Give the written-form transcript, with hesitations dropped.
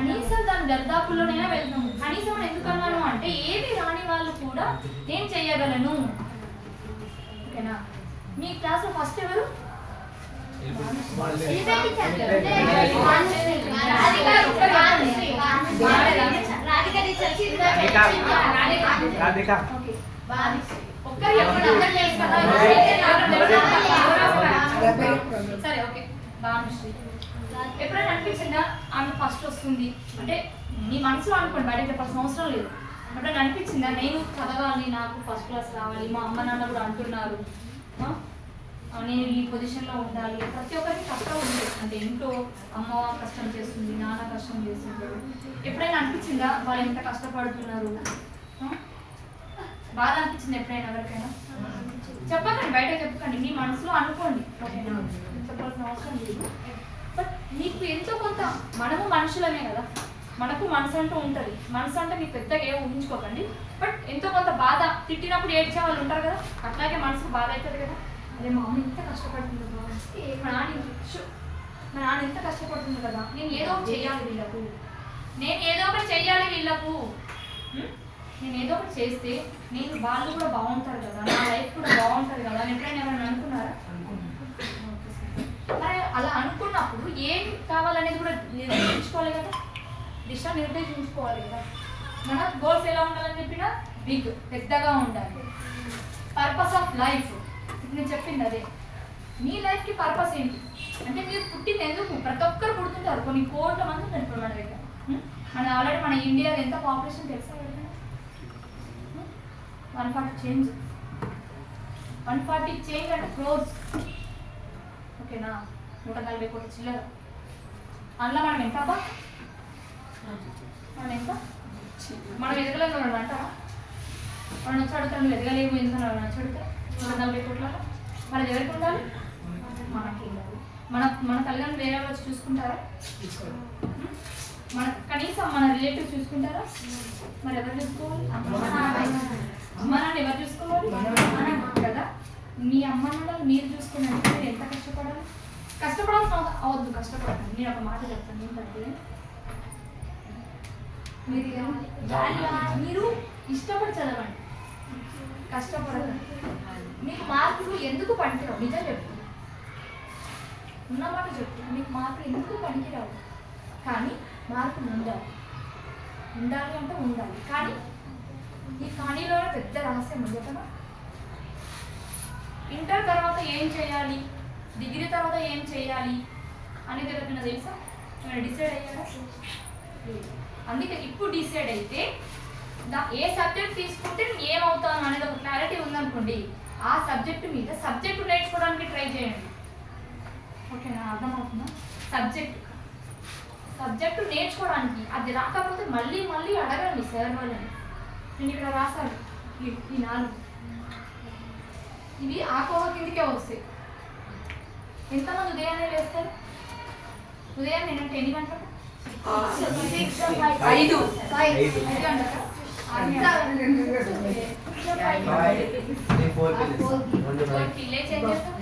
కనీసం దాని దర్దాపుల్లోనైనా వెళ్తాము. కనీసం అని ఎందుకు అన్నాను అంటే ఏది రాని వాళ్ళు కూడా నేను చెయ్యగలను. ఓకేనా? మీ క్లాస్ లో ఫస్ట్ ఎవరు? సరే ఓకే, భానుశ్రీ. ఎప్పుడైనా అనిపించిందా ఆమె ఫస్ట్ వస్తుంది అంటే నీ మనసులో అనుకోండి, బయట చెప్పాల్సిన అవసరం లేదు. ఎప్పుడైనా అనిపించిందా నేను చదవాలి, నాకు ఫస్ట్ క్లాస్ రావాలి, మా అమ్మ నాన్న కూడా అంటున్నారు, నేను ఈ పొజిషన్లో ఉండాలి. ప్రతి ఒక్కరికి కష్టం ఉంది, అంటే ఇంట్లో అమ్మ కష్టం చేస్తుంది, నాన్న కష్టం చేస్తుంటారు. ఎప్పుడైనా అనిపించిందా వాళ్ళు ఎంత కష్టపడుతున్నారు? బాధ అనిపించింది ఎప్పుడైనా ఎవరికైనా? చెప్పకండి, బయట చెప్పకండి, మీ మనసులో అనుకోండి. ఓకేనా? చెప్పాల్సిన అవసరం లేదు. బట్ మీకు ఎంతో కొంత, మనము మనుషులమే కదా, మనకు మనసు అంటూ ఉంటుంది. మనసు అంటే మీకు పెద్దగా ఏమో ఊహించుకోకండి. బట్ ఎంతో కొంత బాధ, తిట్టినప్పుడు ఏడ్చే వాళ్ళు ఉంటారు కదా, అట్లాగే మనసుకు బాధ అవుతుంది కదా. అదే మా అమ్మ ఎంత కష్టపడుతుంది కదా, మా నాన్న ఎంత కష్టపడుతుంది కదా, నేను ఏదో ఒకటి చెయ్యాలి వీళ్ళకు, నేను ఏదో ఒకటి చెయ్యాలి వీళ్ళకు, నేను ఏదో ఒకటి చేస్తే నేను వాళ్ళు కూడా బాగుంటారు కదా, నా లైఫ్ కూడా బాగుంటుంది కదా అని ఎప్పుడైనా ఎవరైనా అనుకున్నారా? మరి అలా అనుకున్నప్పుడు ఏం కావాలనేది కూడా నిర్దేశించుకోవాలి కదా, దిశ నిర్దేశించుకోవాలి కదా. మన గోల్స్ ఎలా ఉండాలని చెప్పినా బిగ్, పెద్దగా ఉండాలి. పర్పస్ ఆఫ్ లైఫ్ నేను చెప్పింది అదే. మీ లైఫ్కి పర్పస్ ఏంటి అంటే మీరు పుట్టింది ఎందుకు? ప్రతి ఒక్కరు పుడుతుంటారు, కొన్ని కోట్ల మంది ఉన్నారు ఇప్పుడు మన దగ్గర. మన ఆల్రెడీ మన ఇండియాలో ఎంత పాపులేషన్ తెలుసా? 140 చేంజ్, 140 చేంజ్ అంటే క్రోర్స్. ఓకేనా? 140 కోట్ల చిల్లర. అందులో మనం ఎంత అబ్బా? మనం ఎంత? మనం ఎదగలేదు మనం అంటారా? మనం వచ్చి అడుగుతాం నువ్వు ఎదగలేవు ఎందుకని వాళ్ళు వచ్చి అడుగుతారు. 140 కోట్ల మనది ఎవరికి ఉండాలి? మనకి ఉండాలి. మన తల్లిదండ్రులు వేరే వచ్చి చూసుకుంటారా? మన కనీసం మన రిలేటివ్స్ చూసుకుంటారా? మరి ఎవరు చూసుకోవాలి? అమ్మ నాన్న ఎవరు చూసుకోవాలి కదా. మీ అమ్మ నాన్న మీరు చూసుకున్నట్టు మీరు ఎంత కష్టపడాలి? కష్టపడాల్సిన అవద్దు, కష్టపడాలి. నేను ఒక మాట చెప్తాను ఏంటంటే, మీరు ఇష్టపడి చదవండి, కష్టపడకండి. మీకు మార్కులు ఎందుకు పనికిరావు? నిజం చెప్తాను, ఉన్నమాట చెప్తాను. మీకు మార్కులు ఎందుకు పనికిరావు? కానీ మార్కులు ఉండాలి అంటే ఉండాలి. కానీ ఈ కానీలో పెద్ద రహస్యం ఉంది కదా. ఇంటర్ తర్వాత ఏం చేయాలి, డిగ్రీ తర్వాత ఏం చేయాలి అనేది ఎవరికైనా తెలుసా? డిసైడ్ అయ్యారా? అందుకే ఇప్పుడు డిసైడ్ అయితే ఏ సబ్జెక్ట్ తీసుకుంటే నేను ఏమవుతాను అనేది ఒక క్లారిటీ ఉందనుకోండి, ఆ సబ్జెక్టు మీద సబ్జెక్టు నేర్చుకోవడానికి ట్రై చేయండి. ఓకేనా? అర్థమవుతుందా? సబ్జెక్టు నేర్చుకోవడానికి. అది రాకపోతే మళ్ళీ అడగండి సార్ వాళ్ళని. నేను ఇక్కడ రాశాను ఈ 4, ఇవి ఆ కోవ కిందికే వస్తాయి. ఎంతమంది ఉదయాన్నే లేస్తారు? ఉదయం నేనంటే ఎన్ని గంటలకు? 5 గంటలకు. లేచి ఏం చేస్తాం?